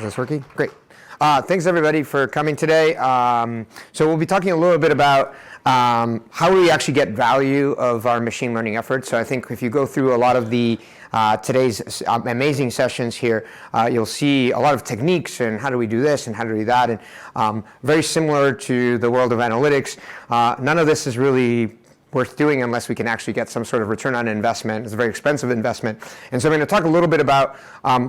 this working? Great. Thanks everybody for coming today. So we'll be talking a little bit about how we actually get value of our machine learning efforts. So I think if you go through a lot of the today's amazing sessions here, you'll see a lot of techniques and how do we do this and how do we do that, and very similar to the world of analytics. None of this is really worth doing unless we can actually get some sort of return on investment. It's a very expensive investment. And so I'm going to talk a little bit about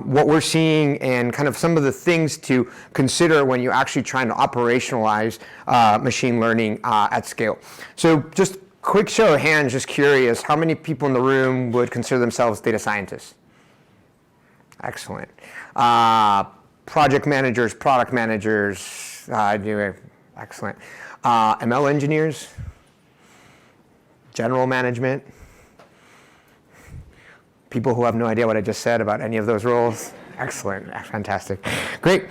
what we're seeing and kind of some of the things to consider when you're actually trying to operationalize machine learning at scale. So just quick show of hands, just curious, how many people in the room would consider themselves data scientists? Excellent. Project managers, product managers, excellent. ML engineers? General management, people who have no idea what I just said about any of those roles. Excellent, fantastic, great.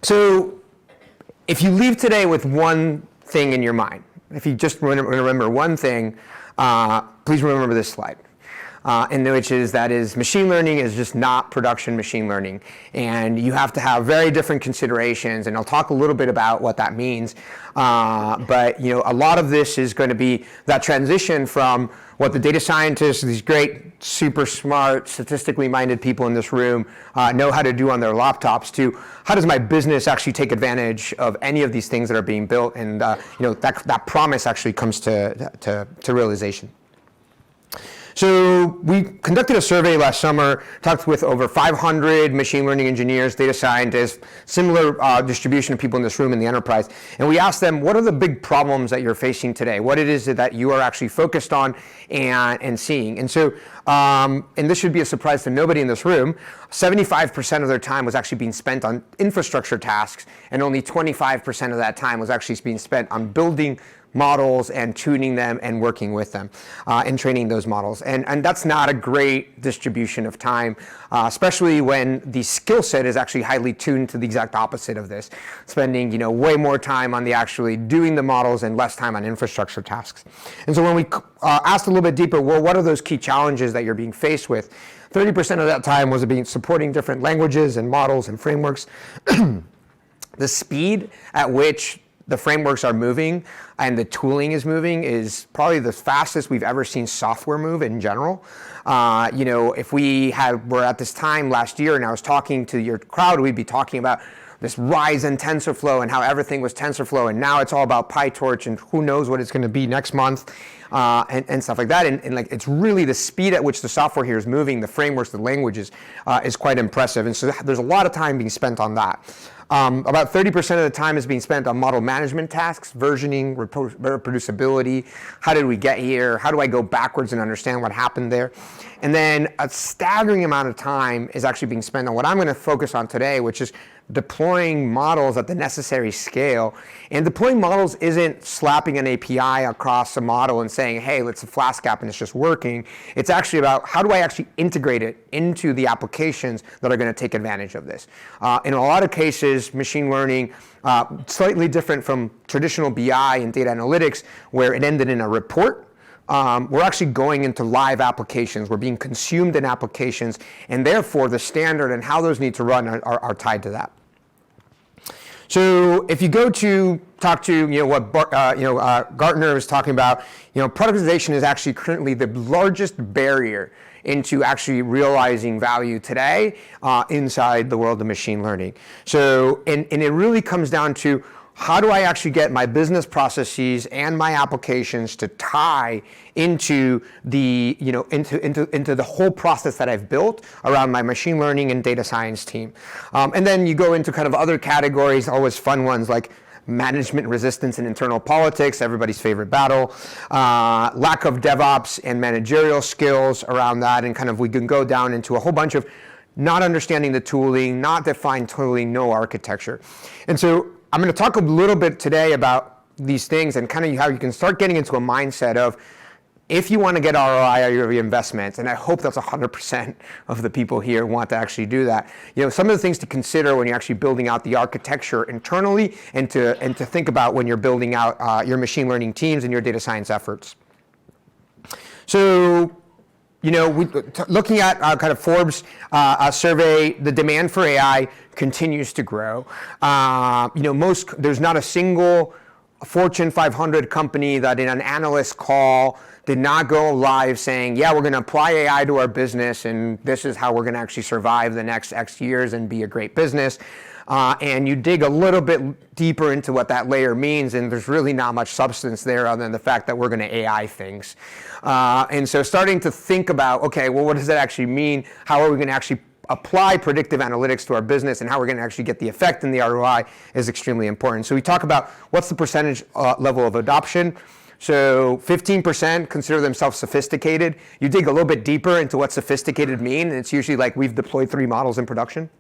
So if you leave today with one thing in your mind, if you just remember one thing, please remember this slide. In which is machine learning is just not production machine learning, and you have to have very different considerations, and I'll talk a little bit about what that means. But a lot of this is going to be that transition from what the data scientists, these great, super smart, statistically minded people in this room know how to do on their laptops, to how does my business actually take advantage of any of these things that are being built, and that promise actually comes to realization. So we conducted a survey last summer, talked with over 500 machine learning engineers, data scientists, similar distribution of people in this room in the enterprise. And we asked them, what are the big problems that you're facing today? What it is that you are actually focused on and seeing? And so, and this should be a surprise to nobody in this room, 75% of their time was actually being spent on infrastructure tasks, and only 25% of that time was actually being spent on building models and tuning them and working with them and training those models. And that's not a great distribution of time, especially when the skill set is actually highly tuned to the exact opposite of this, spending way more time on the actually doing the models and less time on infrastructure tasks. And so when we asked a little bit deeper, well, what are those key challenges that you're being faced with? 30% of that time was being supporting different languages and models and frameworks. The speed at which the frameworks are moving and the tooling is moving is probably the fastest we've ever seen software move in general. If we were at this time last year and I was talking to your crowd, we'd be talking about this rise in TensorFlow and how everything was TensorFlow, and now it's all about PyTorch and who knows what it's going to be next month and stuff like that. And it's really the speed at which the software here is moving, the frameworks, the languages is quite impressive. And so there's a lot of time being spent on that. About 30% of the time is being spent on model management tasks, versioning, reproducibility. How did we get here? How do I go backwards and understand what happened there? And then a staggering amount of time is actually being spent on what I'm going to focus on today, which is deploying models at the necessary scale. And deploying models isn't slapping an API across a model and saying, hey, it's a Flask app and it's just working. It's actually about how do I actually integrate it into the applications that are going to take advantage of this. In a lot of cases, machine learning, slightly different from traditional BI and data analytics, where it ended in a report. We're actually going into live applications. We're being consumed in applications, and therefore the standard and how those need to run are tied to that. So if you go to talk to what Gartner is talking about, productization is actually currently the largest barrier into actually realizing value today inside the world of machine learning. So and it really comes down to, how do I actually get my business processes and my applications to tie into the into the whole process that I've built around my machine learning and data science team? And then you go into kind of other categories, always fun ones like management resistance and internal politics, everybody's favorite battle, lack of DevOps and managerial skills around that, and kind of we can go down into a whole bunch of not understanding the tooling, not defined tooling, no architecture. And so I'm going to talk a little bit today about these things and kind of how you can start getting into a mindset of, if you want to get ROI out of your investments, and I hope that's 100% of the people here want to actually do that, some of the things to consider when you're actually building out the architecture internally, and to think about when you're building out your machine learning teams and your data science efforts. So Looking at kind of Forbes survey, the demand for AI continues to grow. There's not a single Fortune 500 company that in an analyst call did not go live saying, yeah, we're going to apply AI to our business, and this is how we're going to actually survive the next X years and be a great business. And you dig a little bit deeper into what that layer means, and there's really not much substance there other than the fact that we're going to AI things. And so starting to think about, okay, well, what does that actually mean? How are we going to actually apply predictive analytics to our business, and how we're going to actually get the effect and the ROI is extremely important. So we talk about what's the percentage level of adoption. So 15% consider themselves sophisticated. You dig a little bit deeper into what sophisticated mean, and it's usually like we've deployed 3 models in production.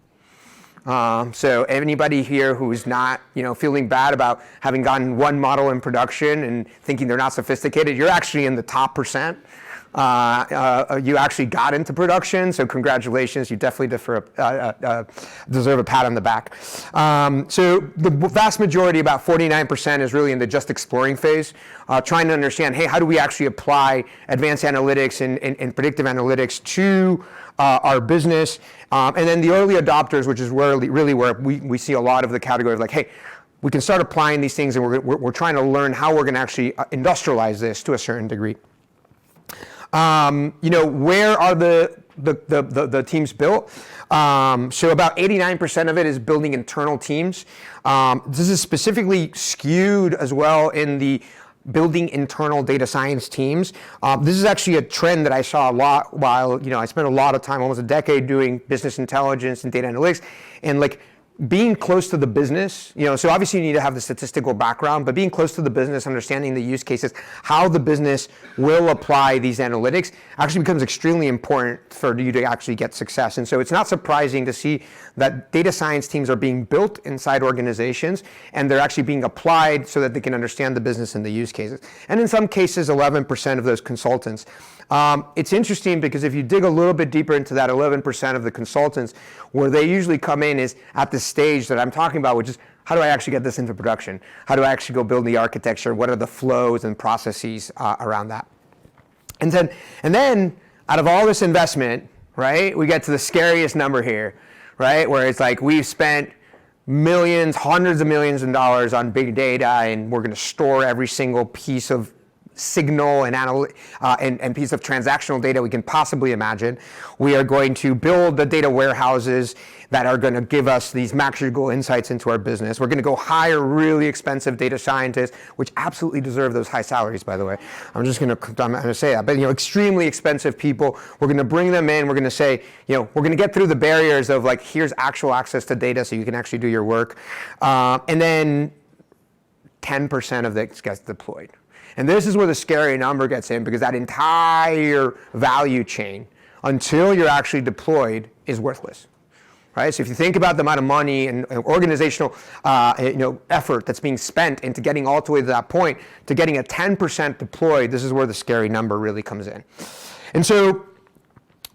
So anybody here who's not, feeling bad about having gotten 1 model in production and thinking they're not sophisticated, you're actually in the top percent. You actually got into production, so congratulations. You definitely deserve a pat on the back. So the vast majority, about 49%, is really in the just exploring phase, trying to understand, hey, how do we actually apply advanced analytics and predictive analytics to our business? And then the early adopters, which is really where we see a lot of the category of like, hey, we can start applying these things, and we're trying to learn how we're going to actually industrialize this to a certain degree. Where are the teams built? So about 89% of it is building internal teams. This is specifically skewed as well in the building internal data science teams. This is actually a trend that I saw a lot while, I spent a lot of time, almost a decade, doing business intelligence and data analytics, and being close to the business, so obviously you need to have the statistical background, but being close to the business, understanding the use cases, how the business will apply these analytics actually becomes extremely important for you to actually get success. And so it's not surprising to see that data science teams are being built inside organizations, and they're actually being applied so that they can understand the business and the use cases. And in some cases, 11% of those consultants. It's interesting because if you dig a little bit deeper into that 11% of the consultants, where they usually come in is at the stage that I'm talking about, which is how do I actually get this into production? How do I actually go build the architecture? What are the flows and processes around that? And then out of all this investment, right, we get to the scariest number here, right, where it's like we've spent millions, hundreds of millions of dollars on big data, and we're going to store every single piece of signal and piece of transactional data we can possibly imagine. We are going to build the data warehouses that are going to give us these magical insights into our business. We're going to go hire really expensive data scientists, which absolutely deserve those high salaries, by the way. I'm going to say that, but extremely expensive people. We're going to bring them in. We're going to say, we're going to get through the barriers of like, here's actual access to data so you can actually do your work. And then 10% of this gets deployed. And this is where the scary number gets in, because that entire value chain, until you're actually deployed, is worthless, right? So if you think about the amount of money and organizational effort that's being spent into getting all the way to that point, to getting a 10% deployed, this is where the scary number really comes in. And so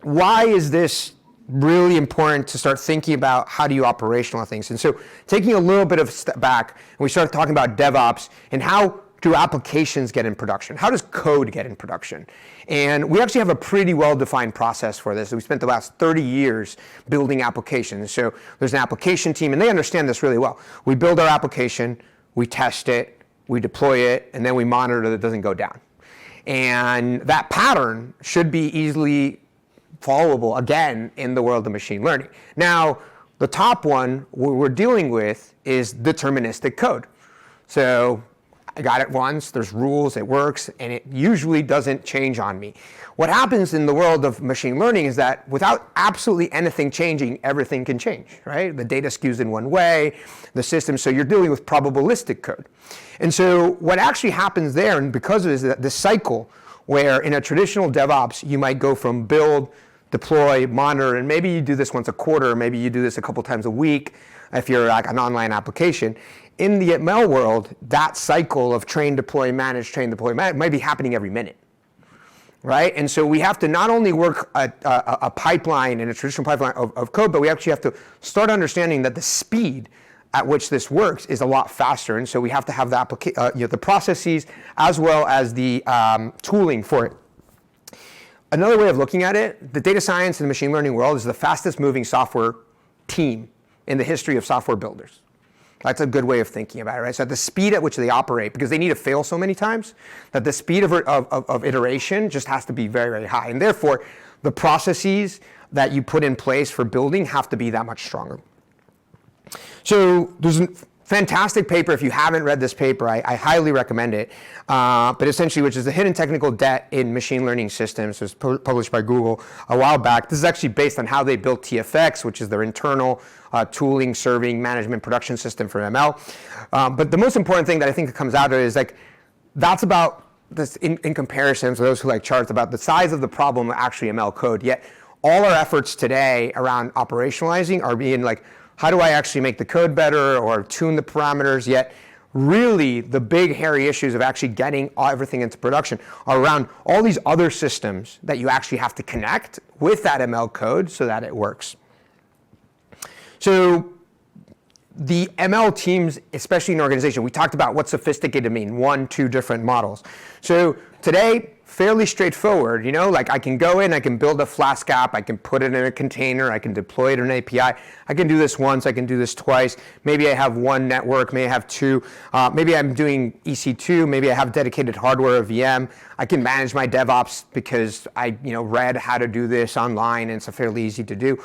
why is this really important to start thinking about how do you operationalize things? And so taking a little bit of a step back, and we start talking about DevOps and how do applications get in production? How does code get in production? And we actually have a pretty well-defined process for this. We spent the last 30 years building applications. So there's an application team, and they understand this really well. We build our application, we test it, we deploy it, and then we monitor that it doesn't go down. And that pattern should be easily followable, again, in the world of machine learning. Now, the top one we're dealing with is deterministic code. So I got it once, there's rules, it works, and it usually doesn't change on me. What happens in the world of machine learning is that without absolutely anything changing, everything can change, right? The data skews in one way, the system, so you're dealing with probabilistic code. And so what actually happens there, and because of it, is that this cycle where in a traditional DevOps, you might go from build, deploy, monitor, and maybe you do this once a quarter, maybe you do this a couple times a week if you're like an online application. In the ML world, that cycle of train, deploy, manage, might be happening every minute, right? And so we have to not only work a pipeline and a traditional pipeline of code, but we actually have to start understanding that the speed at which this works is a lot faster. And so we have to have the processes as well as the tooling for it. another way of looking at it, the data science and machine learning world is the fastest moving software team in the history of software builders. That's a good way of thinking about it, right? So at the speed at which they operate, because they need to fail so many times, that the speed of iteration just has to be very, very high. And therefore, the processes that you put in place for building have to be that much stronger. So there's a fantastic paper. If you haven't read this paper, I highly recommend it. But essentially, which is the hidden technical debt in machine learning systems. It was published by Google a while back. This is actually based on how they built TFX, which is their internal tooling, serving, management, production system for ML. But the most important thing that I think that comes out of it is like, that's about this in comparison to those who like charts about the size of the problem of actually ML code. Yet all our efforts today around operationalizing are being like, how do I actually make the code better or tune the parameters? Yet really the big hairy issues of actually getting everything into production are around all these other systems that you actually have to connect with that ML code so that it works. So the ML teams, especially in an organization, we talked about what sophisticated mean, 1, 2 different models. So today, fairly straightforward, you know, like I can go in, I can build a Flask app, I can put it in a container, I can deploy it in an API. I can do this once, I can do this twice. Maybe I have one network, maybe I have two. Maybe I'm doing EC2, maybe I have dedicated hardware or VM. I can manage my DevOps because I read how to do this online and it's fairly easy to do.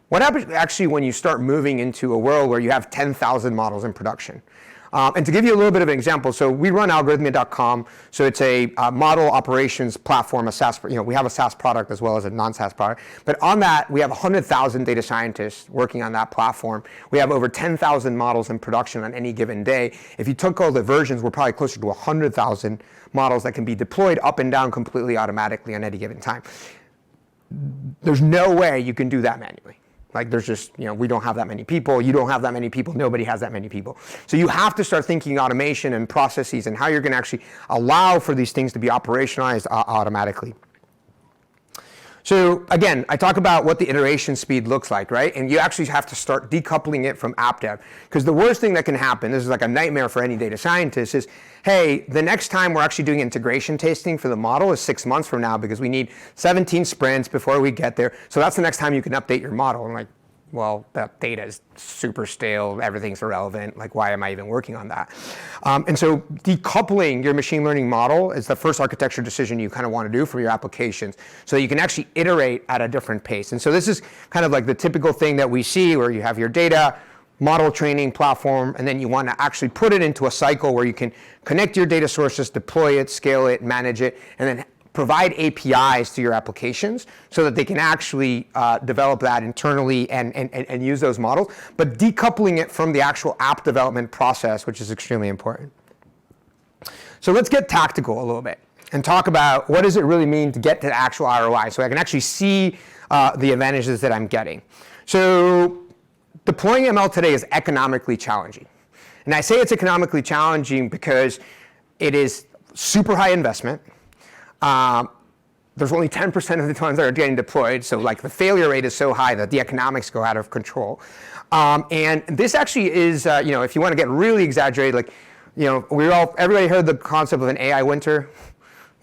What happens actually when you start moving into a world where you have 10,000 models in production? And to give you a little bit of an example, so we run Algorithmia.com. So it's a model operations platform, a SaaS. We have a SaaS product as well as a non-SaaS product. But on that, we have 100,000 data scientists working on that platform. We have over 10,000 models in production on any given day. If you took all the versions, we're probably closer to 100,000 models that can be deployed up and down completely automatically on any given time. There's no way you can do that manually. Like there's just, we don't have that many people, you don't have that many people, nobody has that many people. So you have to start thinking automation and processes and how you're gonna actually allow for these things to be operationalized automatically. So again, I talk about what the iteration speed looks like, right? And you actually have to start decoupling it from app dev. Because the worst thing that can happen, this is like a nightmare for any data scientist, is, hey, the next time we're actually doing integration testing for the model is 6 months from now because we need 17 sprints before we get there. So that's the next time you can update your model. And like, well, that data is super stale, everything's irrelevant, like why am I even working on that? And so decoupling your machine learning model is the first architecture decision you kind of want to do for your applications so that you can actually iterate at a different pace. And so this is kind of like the typical thing that we see where you have your data, model training platform, and then you want to actually put it into a cycle where you can connect your data sources, deploy it, scale it, manage it, and then provide APIs to your applications so that they can actually develop that internally and use those models, but decoupling it from the actual app development process, which is extremely important. So let's get tactical a little bit and talk about what does it really mean to get to actual ROI so I can actually see the advantages that I'm getting. So deploying ML today is economically challenging. And I say it's economically challenging because it is super high investment. There's only 10% of the times that are getting deployed, so like the failure rate is so high that the economics go out of control. And this actually is, if you want to get really exaggerated, like, everybody heard the concept of an AI winter?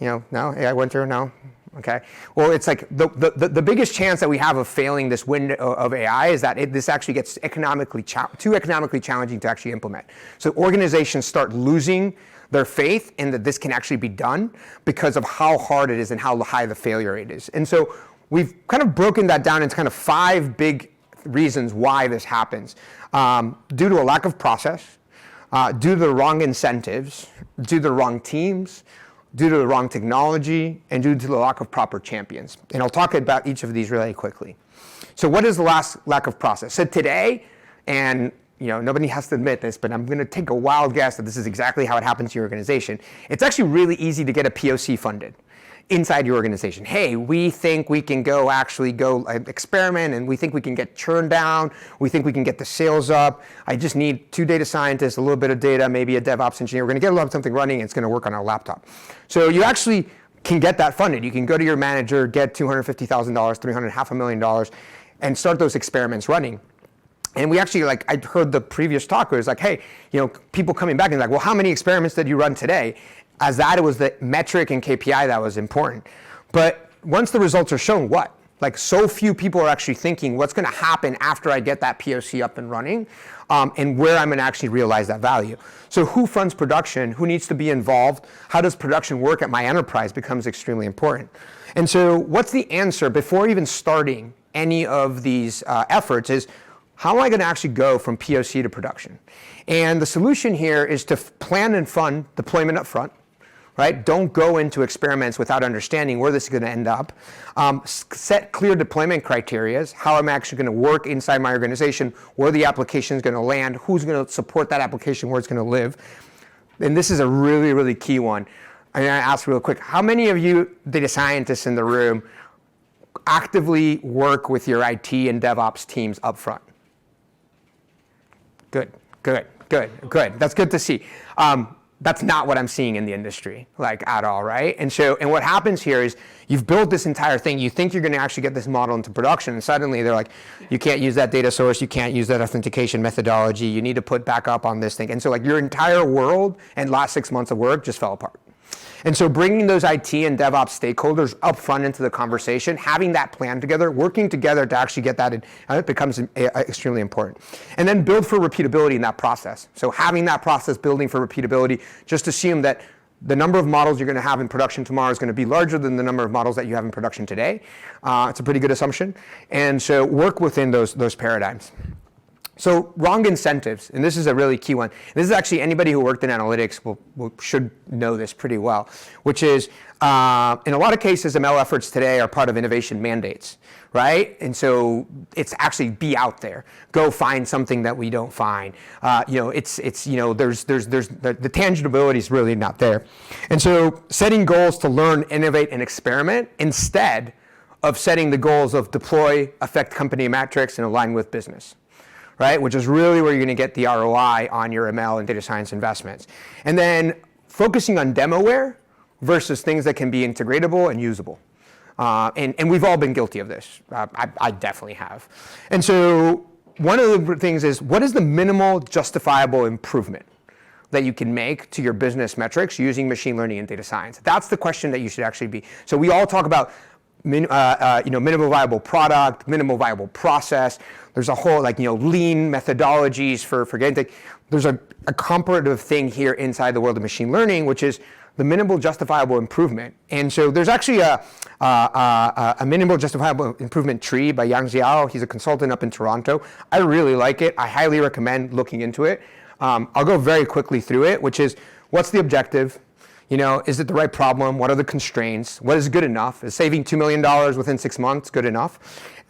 No, AI winter, no? Okay. Well, it's like the biggest chance that we have of failing this window of AI is that this actually gets too economically challenging to actually implement. So organizations start losing their faith in that this can actually be done because of how hard it is and how high the failure rate is. And so we've kind of broken that down into kind of 5 big reasons why this happens. Due to a lack of process, due to the wrong incentives, due to the wrong teams, due to the wrong technology, and due to the lack of proper champions. And I'll talk about each of these really quickly. So what is the lack of process? So today, and nobody has to admit this, but I'm going to take a wild guess that this is exactly how it happens to your organization. It's actually really easy to get a POC funded inside your organization. Hey, we think we can go experiment, and we think we can get churn down. We think we can get the sales up. I just need 2 data scientists, a little bit of data, maybe a DevOps engineer. We're going to get something running, and it's going to work on our laptop. So you actually can get that funded. You can go to your manager, get $250,000, $300,000, $500,000, and start those experiments running. And we actually, I heard the previous talk where it was like, hey, people coming back and like, well, how many experiments did you run today? As that it was the metric and KPI that was important. But once the results are shown, what? Like, so few people are actually thinking what's going to happen after I get that POC up and running, and where I'm going to actually realize that value. So who funds production? Who needs to be involved? How does production work at my enterprise becomes extremely important. And so what's the answer before even starting any of these efforts is, how am I going to actually go from POC to production? And the solution here is to plan and fund deployment up front. Right? Don't go into experiments without understanding where this is going to end up. Set clear deployment criteria. How am I actually going to work inside my organization? Where the application is going to land? Who's going to support that application? Where it's going to live? And this is a really, really key one. I'm going to ask real quick, how many of you data scientists in the room actively work with your IT and DevOps teams up front? Good. That's good to see. That's not what I'm seeing in the industry, like, at all, right? And what happens here is you've built this entire thing. You think you're going to actually get this model into production, and suddenly they're like, you can't use that data source, you can't use that authentication methodology, you need to put back up on this thing. And so, like, your entire world and last 6 months of work just fell apart. And so bringing those IT and DevOps stakeholders up front into the conversation, having that plan together, working together to actually get that in, it becomes extremely important. And then build for repeatability in that process. So having that process building for repeatability, just assume that the number of models you're going to have in production tomorrow is going to be larger than the number of models that you have in production today. It's a pretty good assumption. And so work within those paradigms. So wrong incentives, and this is a really key one. This is actually, anybody who worked in analytics should know this pretty well, which is in a lot of cases, ML efforts today are part of innovation mandates, right? And so it's actually be out there, go find something that we don't find. There's the tangibility is really not there. And so setting goals to learn, innovate, and experiment instead of setting the goals of deploy, affect company metrics, and align with business. Right, which is really where you're going to get the ROI on your ML and data science investments. And then focusing on demoware versus things that can be integratable and usable. And we've all been guilty of this. I definitely have. And so one of the things is, what is the minimal justifiable improvement that you can make to your business metrics using machine learning and data science? That's the question that you should actually be. So we all talk about minimal viable product, minimal viable process. There's a whole lean methodologies for getting things. There's a comparative thing here inside the world of machine learning, which is the minimal justifiable improvement. And so there's actually a minimal justifiable improvement tree by Yang Xiao. He's a consultant up in Toronto. I really like it. I highly recommend looking into it. I'll go very quickly through it, which is, what's the objective? Is it the right problem? What are the constraints? What is good enough? Is saving $2 million within 6 months good enough?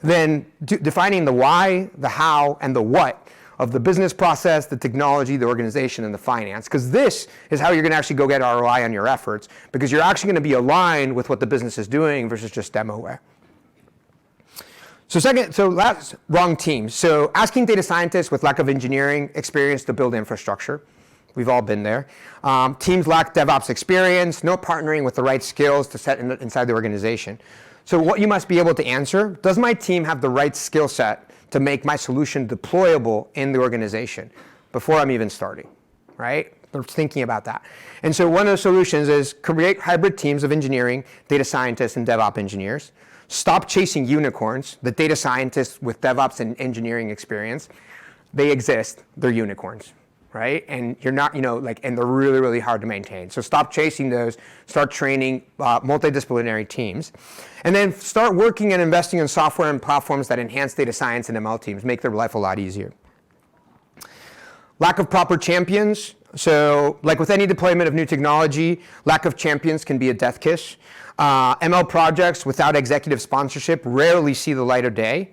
Then defining the why, the how, and the what of the business process, the technology, the organization, and the finance. Because this is how you're going to actually go get ROI on your efforts, because you're actually going to be aligned with what the business is doing versus just demoware. So that's wrong teams. So asking data scientists with lack of engineering experience to build infrastructure. We've all been there. Teams lack DevOps experience, no partnering with the right skills to set inside the organization. So what you must be able to answer, does my team have the right skill set to make my solution deployable in the organization before I'm even starting, right? They're thinking about that. And so one of the solutions is create hybrid teams of engineering, data scientists, and DevOps engineers. Stop chasing unicorns, the data scientists with DevOps and engineering experience. They exist, they're unicorns. Right? And you're not, and they're really, really hard to maintain. So stop chasing those, start training multidisciplinary teams. And then start working and investing in software and platforms that enhance data science and ML teams, make their life a lot easier. Lack of proper champions. So like with any deployment of new technology, lack of champions can be a death kiss. ML projects without executive sponsorship rarely see the light of day.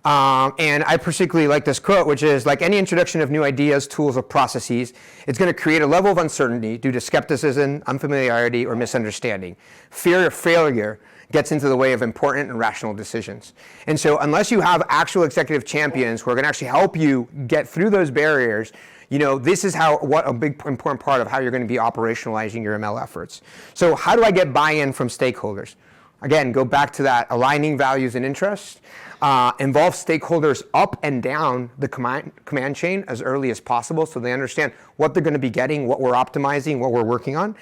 And I particularly like this quote, which is, like any introduction of new ideas, tools, or processes, it's going to create a level of uncertainty due to skepticism, unfamiliarity, or misunderstanding. Fear of failure gets into the way of important and rational decisions. And so unless you have actual executive champions who are going to actually help you get through those barriers, this is what a big important part of how you're going to be operationalizing your ML efforts. So how do I get buy-in from stakeholders? Again, go back to that aligning values and interests. Involve stakeholders up and down the command chain as early as possible so they understand what they're going to be getting, what we're optimizing, what we're working on.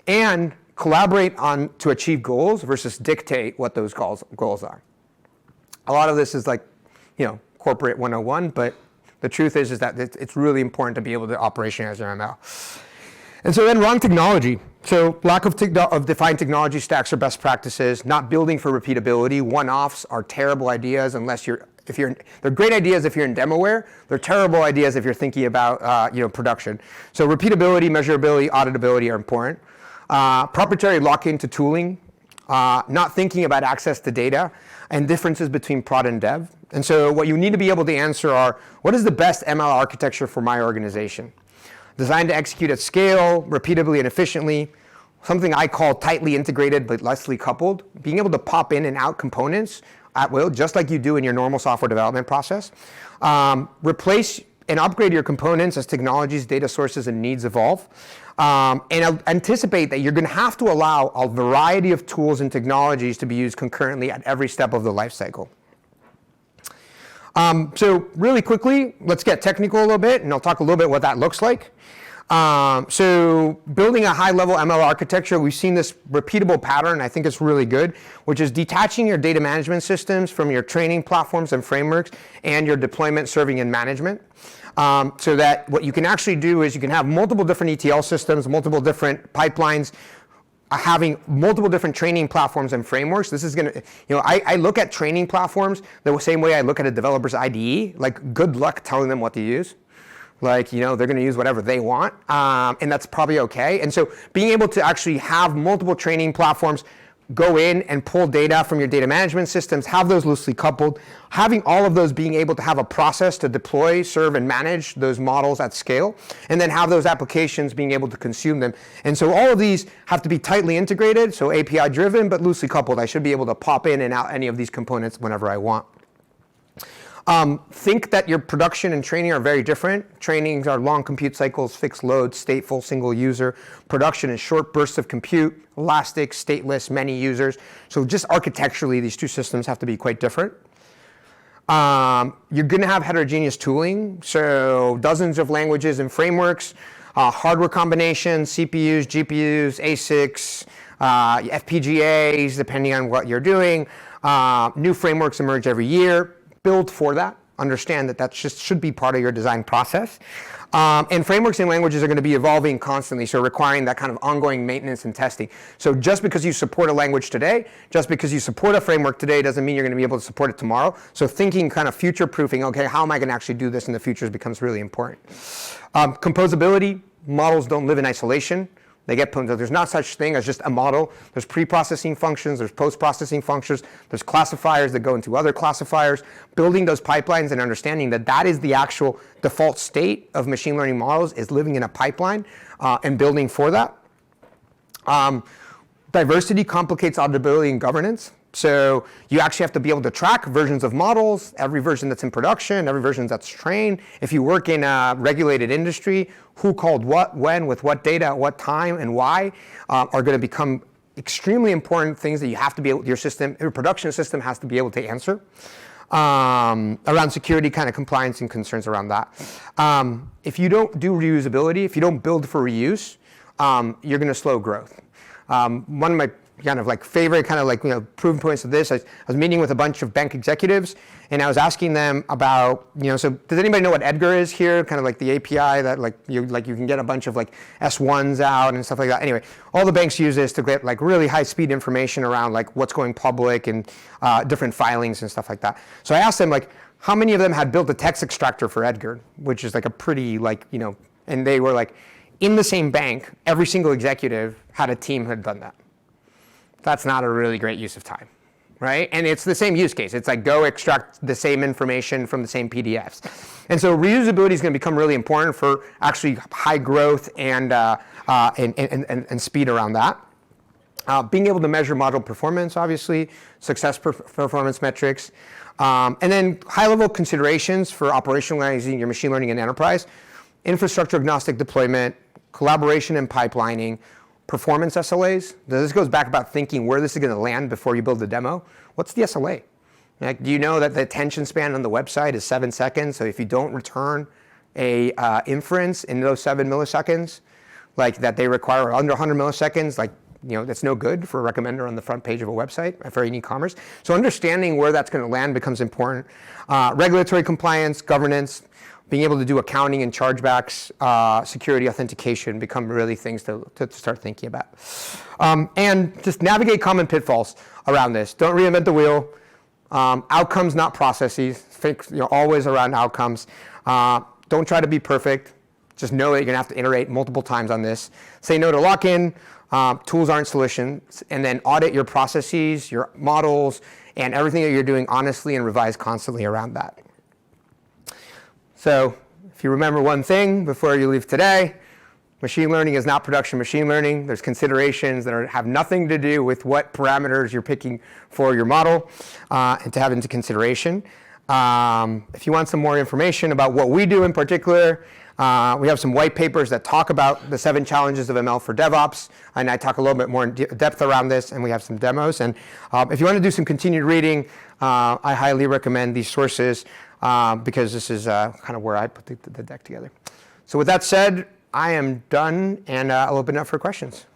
And collaborate to achieve goals versus dictate what those goals are. A lot of this is like, corporate 101, but the truth is that it's really important to be able to operationalize your ML. And so then wrong technology. So lack of defined technology stacks or best practices, not building for repeatability. One-offs are terrible ideas they're great ideas if you're in demoware. They're terrible ideas if you're thinking about production. So repeatability, measurability, auditability are important. Proprietary lock-in to tooling, not thinking about access to data, and differences between prod and dev. And so what you need to be able to answer are, what is the best ML architecture for my organization? Designed to execute at scale, repeatably and efficiently, something I call tightly integrated but lessly coupled, being able to pop in and out components at will, just like you do in your normal software development process. Replace and upgrade your components as technologies, data sources, and needs evolve. And anticipate that you're going to have to allow a variety of tools and technologies to be used concurrently at every step of the life cycle. So really quickly, let's get technical a little bit, and I'll talk a little bit what that looks like. So building a high-level ML architecture, we've seen this repeatable pattern. I think it's really good, which is detaching your data management systems from your training platforms and frameworks and your deployment, serving, and management. So that what you can actually do is you can have multiple different ETL systems, multiple different pipelines, having multiple different training platforms and frameworks. This is going to, I look at training platforms the same way I look at a developer's IDE. Like, good luck telling them what to use. Like, they're going to use whatever they want, and that's probably okay. And so being able to actually have multiple training platforms, go in and pull data from your data management systems, have those loosely coupled, having all of those being able to have a process to deploy, serve, and manage those models at scale, and then have those applications being able to consume them. And so all of these have to be tightly integrated, so API driven, but loosely coupled. I should be able to pop in and out any of these components whenever I want. Think that your production and training are very different. Trainings are long compute cycles, fixed loads, stateful, single user. Production is short bursts of compute, elastic, stateless, many users. So just architecturally, these two systems have to be quite different. You're going to have heterogeneous tooling, so dozens of languages and frameworks, hardware combinations, CPUs, GPUs, ASICs, FPGAs, depending on what you're doing. New frameworks emerge every year. Build for that. Understand that just should be part of your design process. And frameworks and languages are going to be evolving constantly, so requiring that kind of ongoing maintenance and testing. So just because you support a language today, just because you support a framework today, doesn't mean you're going to be able to support it tomorrow. So thinking kind of future-proofing, okay, how am I going to actually do this in the future becomes really important. Composability, models don't live in isolation. They get put into, there's not such thing as just a model. There's pre-processing functions, there's post-processing functions, there's classifiers that go into other classifiers. Building those pipelines and understanding that that is the actual default state of machine learning models is living in a pipeline and building for that. Diversity complicates auditability and governance. So you actually have to be able to track versions of models, every version that's in production, every version that's trained. If you work in a regulated industry, who called what, when, with what data, at what time, and why are going to become extremely important things that you have to be able, your production system has to be able to answer. Around security, kind of compliance and concerns around that. If you don't do reusability, if you don't build for reuse, you're going to slow growth. One of my kind of like favorite kind of like proven points of this. I was meeting with a bunch of bank executives, and I was asking them about so does anybody know what Edgar is here? Kind of like the API that you can get a bunch of like S1s out and stuff like that. Anyway, all the banks use this to get like really high speed information around like what's going public and different filings and stuff like that. So I asked them like how many of them had built a text extractor for Edgar, which is like a pretty and they were like in the same bank, every single executive had a team who had done that. That's not a really great use of time, right? And it's the same use case. It's like go extract the same information from the same PDFs. And so reusability is going to become really important for actually high growth and speed around that. Being able to measure model performance, obviously, success performance metrics, and then high-level considerations for operationalizing your machine learning in enterprise, infrastructure agnostic deployment, collaboration and pipelining, performance SLAs. This goes back about thinking where this is going to land before you build the demo. What's the SLA? Like, do you know that the attention span on the website is 7 seconds? So if you don't return a inference in those 7 milliseconds, like that they require under 100 milliseconds, like that's no good for a recommender on the front page of a website for any e-commerce. So understanding where that's going to land becomes important. Regulatory compliance, governance, being able to do accounting and chargebacks, security authentication become really things to start thinking about. And just navigate common pitfalls around this. Don't reinvent the wheel. Outcomes, not processes. Think always around outcomes. Don't try to be perfect. Just know that you're going to have to iterate multiple times on this. Say no to lock-in. Tools aren't solutions. And then audit your processes, your models, and everything that you're doing honestly and revise constantly around that. So if you remember one thing before you leave today, machine learning is not production machine learning. There's considerations that have nothing to do with what parameters you're picking for your model and to have into consideration. If you want some more information about what we do in particular, we have some white papers that talk about the 7 challenges of ML for DevOps, and I talk a little bit more in depth around this, and we have some demos. And if you want to do some continued reading, I highly recommend these sources because this is kind of where I put the deck together. So with that said, I am done, and I'll open it up for questions.